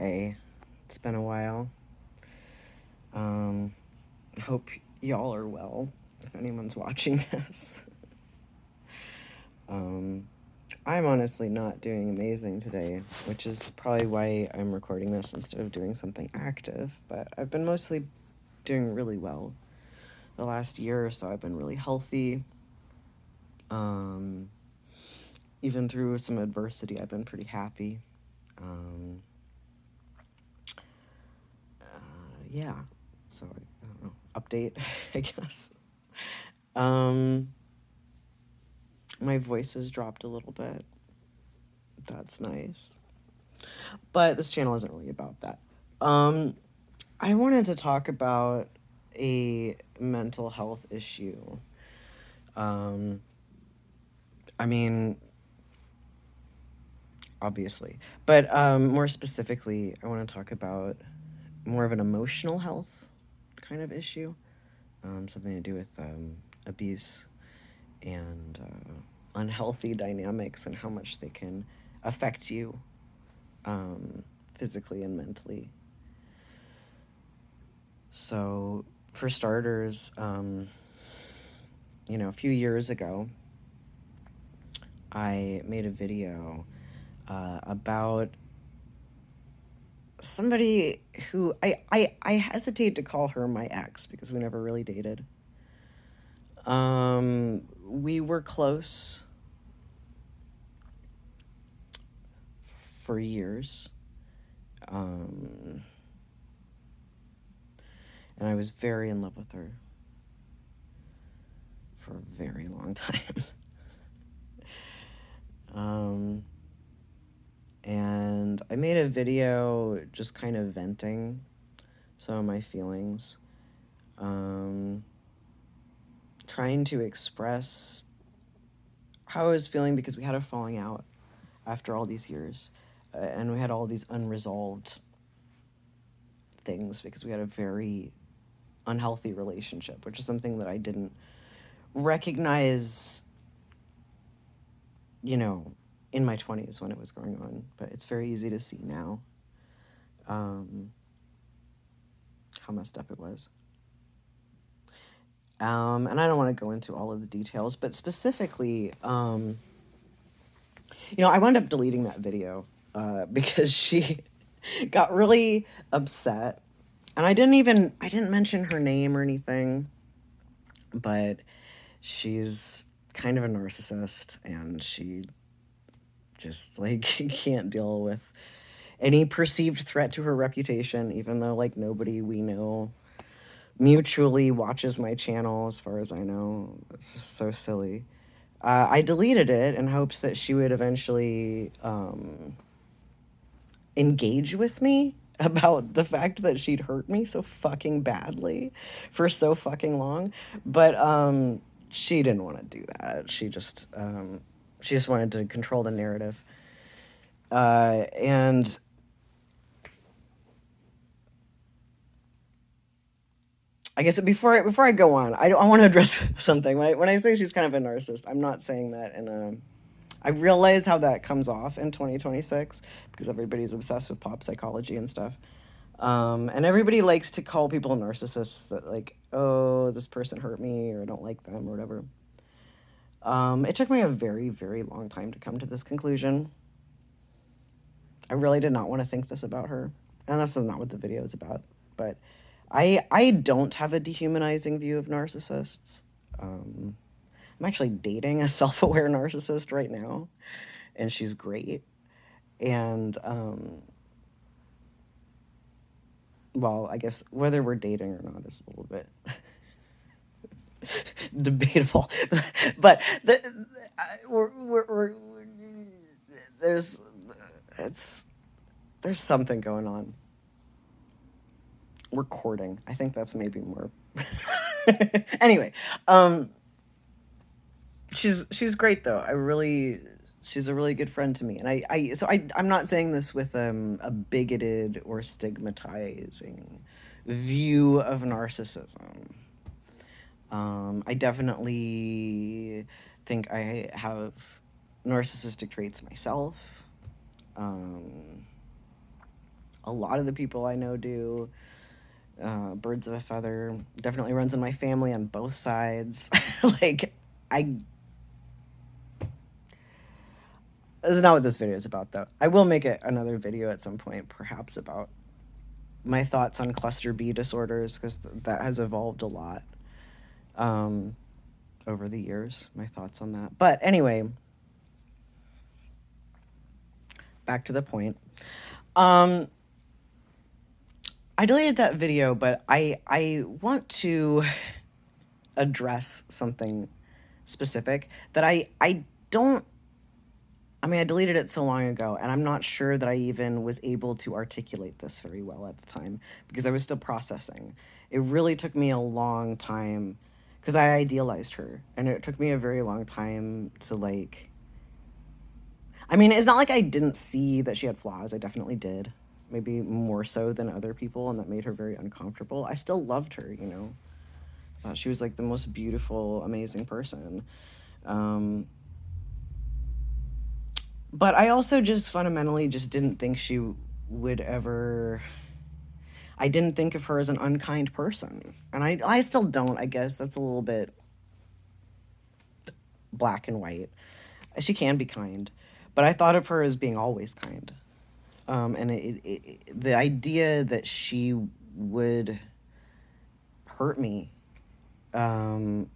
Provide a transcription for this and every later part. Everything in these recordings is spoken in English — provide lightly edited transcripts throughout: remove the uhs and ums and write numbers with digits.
Hey, it's been a while. Hope y'all are well, if anyone's watching this. um, I'm honestly not doing amazing today, which is probably why I'm recording this instead of doing something active, but I've been mostly doing really well. The last year or so, I've been really healthy. Even through some adversity, I've been pretty happy. Yeah, so I don't know, update, I guess. Um, my voice has dropped a little bit. That's nice. But this channel isn't really about that. I wanted to talk about a mental health issue. I mean, obviously. But more specifically, I want to talk about more of an emotional health kind of issue. Something to do with abuse and unhealthy dynamics and how much they can affect you physically and mentally. So, for starters, a few years ago, I made a video about somebody who I hesitate to call her my ex because we never really dated. We were close for years. And I was very in love with her for a very long time. And I made a video just kind of venting some of my feelings, trying to express how I was feeling because we had a falling out after all these years, and we had all these unresolved things because we had a very unhealthy relationship, which is something that I didn't recognize, in my 20s when it was going on, but it's very easy to see now how messed up it was. And I don't want to go into all of the details, but specifically, I wound up deleting that video because she got really upset. And I didn't mention her name or anything, but she's kind of a narcissist and she just can't deal with any perceived threat to her reputation, even though nobody we know mutually watches my channel as far as I know. It's just so silly. I deleted it in hopes that she would eventually engage with me about the fact that she'd hurt me so fucking badly for so fucking long. But she didn't want to do that. She just wanted to control the narrative. And I guess before I go on, I want to address something. When I say she's kind of a narcissist, I'm not saying that in a... I realize how that comes off in 2026 because everybody's obsessed with pop psychology and stuff. And everybody likes to call people narcissists that oh, this person hurt me or I don't like them or whatever. It took me a very, very long time to come to this conclusion. I really did not want to think this about her. And this is not what the video is about. But I don't have a dehumanizing view of narcissists. I'm actually dating a self-aware narcissist right now, and she's great. And well, I guess whether we're dating or not is a little bit debatable. But there's something going on. We're courting. I think that's maybe more. Anyway, she's great though. She's a really good friend to me, and I'm not saying this with a bigoted or stigmatizing view of narcissism. I definitely think I have narcissistic traits myself. A lot of the people I know do. Birds of a feather definitely runs in my family on both sides. Like, I. This is not what this video is about, though. I will make it another video at some point, perhaps about my thoughts on cluster B disorders, because that has evolved a lot um, over the years. My thoughts on that. But anyway, back to the point. I deleted that video, but I want to address something specific that I don't. I mean, I deleted it so long ago, and I'm not sure that I even was able to articulate this very well at the time because I was still processing. It really took me a long time because I idealized her, and it took me a very long time to like. I mean, it's not like I didn't see that she had flaws. I definitely did. Maybe more so than other people, and that made her very uncomfortable. I still loved her, you know. Thought she was like the most beautiful, amazing person. Um, but I also just fundamentally just didn't think she would ever. I didn't think of her as an unkind person. And I still don't, I guess. That's a little bit black and white. She can be kind. But I thought of her as being always kind. And the idea that she would hurt me or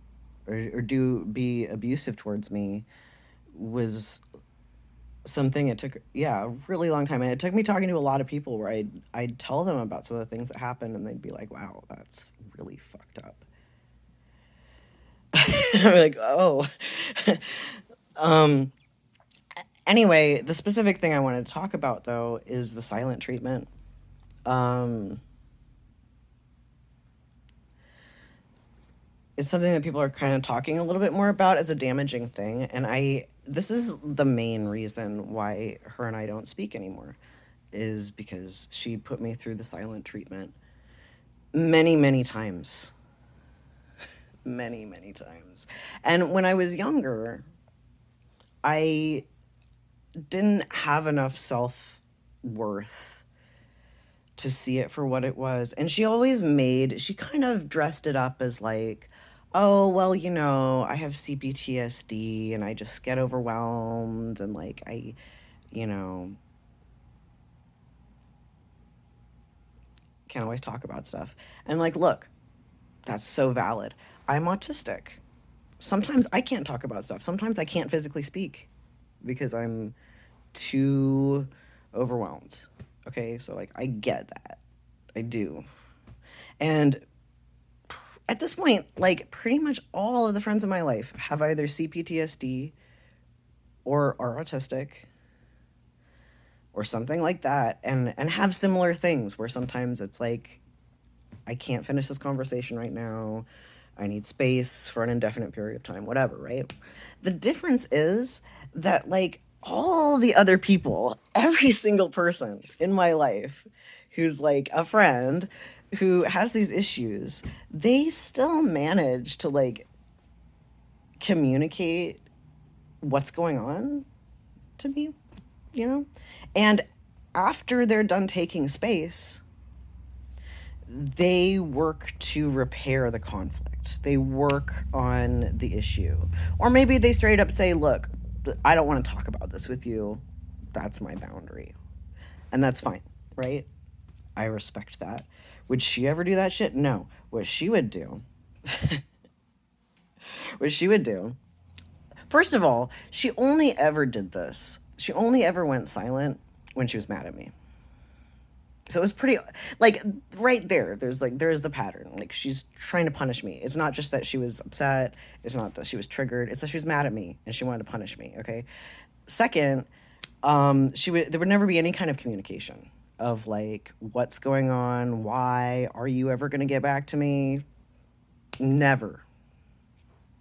be abusive towards me was something it took a really long time, and it took me talking to a lot of people where I'd tell them about some of the things that happened, and they'd be like, wow, that's really fucked up. I'm like, oh. Anyway, the specific thing I wanted to talk about though is the silent treatment. It's something that people are kind of talking a little bit more about as a damaging thing, and this is the main reason why her and I don't speak anymore, is because she put me through the silent treatment many times. Many times. And when I was younger, I didn't have enough self-worth to see it for what it was. And she kind of dressed it up as like, oh, well, you know, I have CPTSD and I just get overwhelmed and like you know, can't always talk about stuff. And like, look, that's so valid. I'm autistic. Sometimes I can't talk about stuff. Sometimes I can't physically speak because I'm too overwhelmed. Okay, so like I get that. I do. And at this point, like pretty much all of the friends in my life have either CPTSD or are autistic or something like that, and have similar things where sometimes it's like, I can't finish this conversation right now. I need space for an indefinite period of time, whatever, right? The difference is that like all the other people, every single person in my life who's like a friend who has these issues, they still manage to like communicate what's going on to me, you know? And after they're done taking space, they work to repair the conflict. They work on the issue. Or maybe they straight up say, look, I don't want to talk about this with you. That's my boundary. And that's fine, right? I respect that. Would she ever do that shit? No. What she would do, first of all, she only ever did this. She only ever went silent when she was mad at me. So it was pretty, like, right there, there's the pattern. Like, she's trying to punish me. It's not just that she was upset. It's not that she was triggered. It's that she was mad at me and she wanted to punish me, okay? Second, there would never be any kind of communication of, like, what's going on, why, are you ever going to get back to me? Never.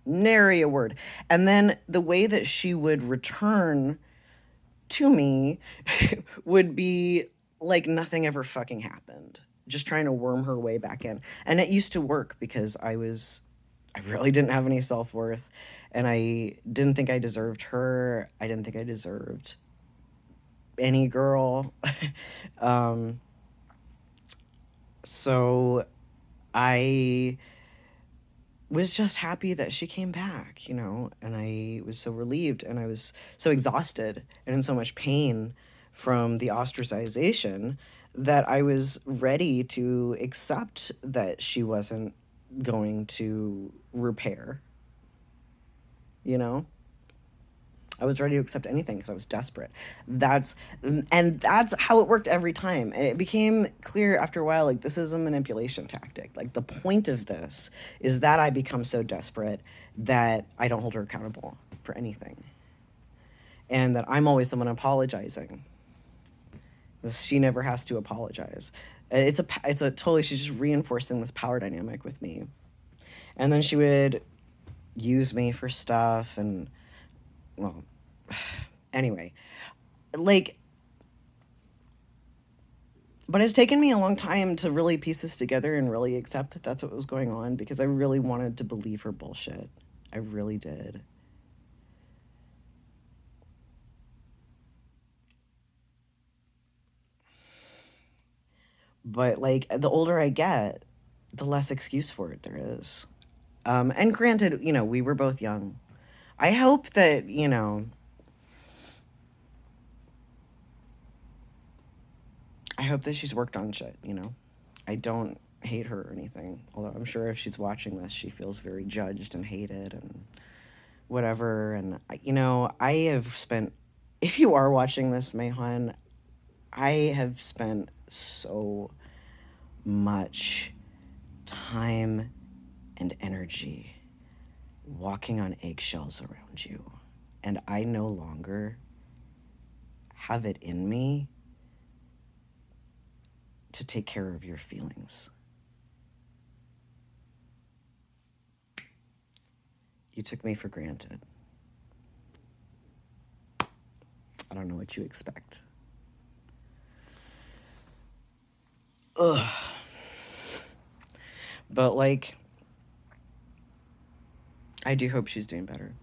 Nary a word. And then the way that she would return to me would be like nothing ever fucking happened, just trying to worm her way back in. And it used to work because I really didn't have any self-worth, and I didn't think I deserved her. I didn't think I deserved any girl. So I was just happy that she came back, and I was so relieved, and I was so exhausted and in so much pain from the ostracization that I was ready to accept that she wasn't going to repair, you know? I was ready to accept anything because I was desperate. That's and that's how it worked every time. And it became clear after a while, like this is a manipulation tactic. Like the point of this is that I become so desperate that I don't hold her accountable for anything, and that I'm always someone apologizing. She never has to apologize. It's a totally, she's just reinforcing this power dynamic with me, and then she would use me for stuff and, well, anyway, like, but it's taken me a long time to really piece this together and really accept that that's what was going on, because I really wanted to believe her bullshit. I really did. But like the older I get, the less excuse for it there is. And granted, we were both young. I hope that, I hope that she's worked on shit. I don't hate her or anything. Although I'm sure if she's watching this, she feels very judged and hated and whatever. And, I have spent, if you are watching this, Mayhan, I have spent so much time and energy walking on eggshells around you. And I no longer have it in me to take care of your feelings. You took me for granted. I don't know what you expect. Ugh. But like, I do hope she's doing better.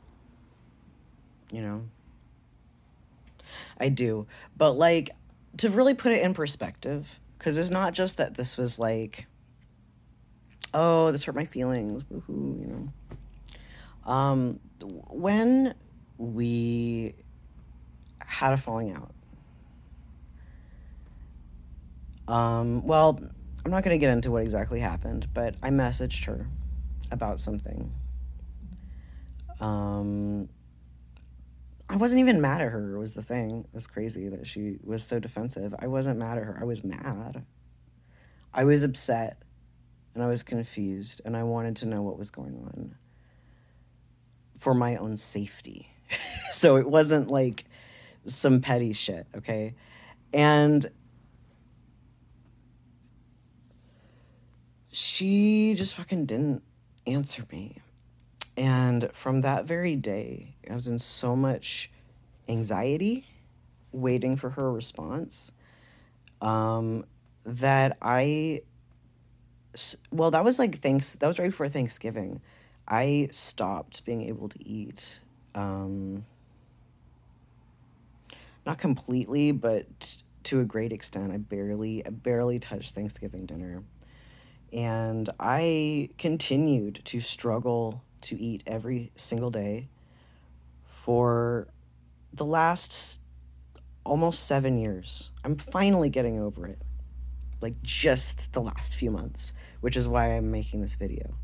I do. But like, to really put it in perspective, because it's not just that this was like, oh, this hurt my feelings, woohoo, when we had a falling out, well, I'm not going to get into what exactly happened, but I messaged her about something. I wasn't even mad at her, was the thing. It was crazy that she was so defensive. I wasn't mad at her. I was mad. I was upset, and I was confused, and I wanted to know what was going on for my own safety. So it wasn't like some petty shit, okay? And she just fucking didn't answer me. And from that very day, I was in so much anxiety waiting for her response, that that was like that was right before Thanksgiving. I stopped being able to eat. Not completely, but to a great extent. I barely touched Thanksgiving dinner. And I continued to struggle to eat every single day for the last almost 7 years. I'm finally getting over it. Like just the last few months, which is why I'm making this video.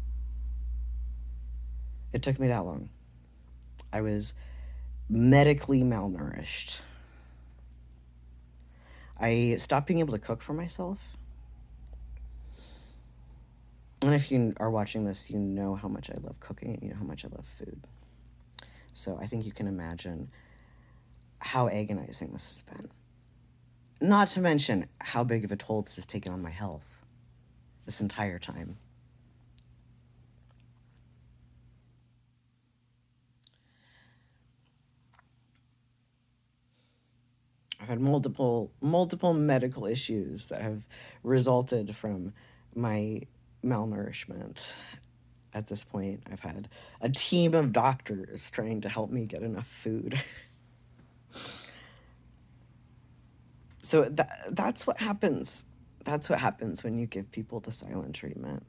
It took me that long. I was medically malnourished. I stopped being able to cook for myself. And if you are watching this, you know how much I love cooking and you know how much I love food. So I think you can imagine how agonizing this has been. Not to mention how big of a toll this has taken on my health this entire time. I've had multiple medical issues that have resulted from my malnourishment. At this point, I've had a team of doctors trying to help me get enough food. So that's what happens. that's what happens when you give people the silent treatment.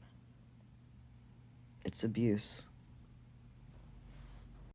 It's abuse.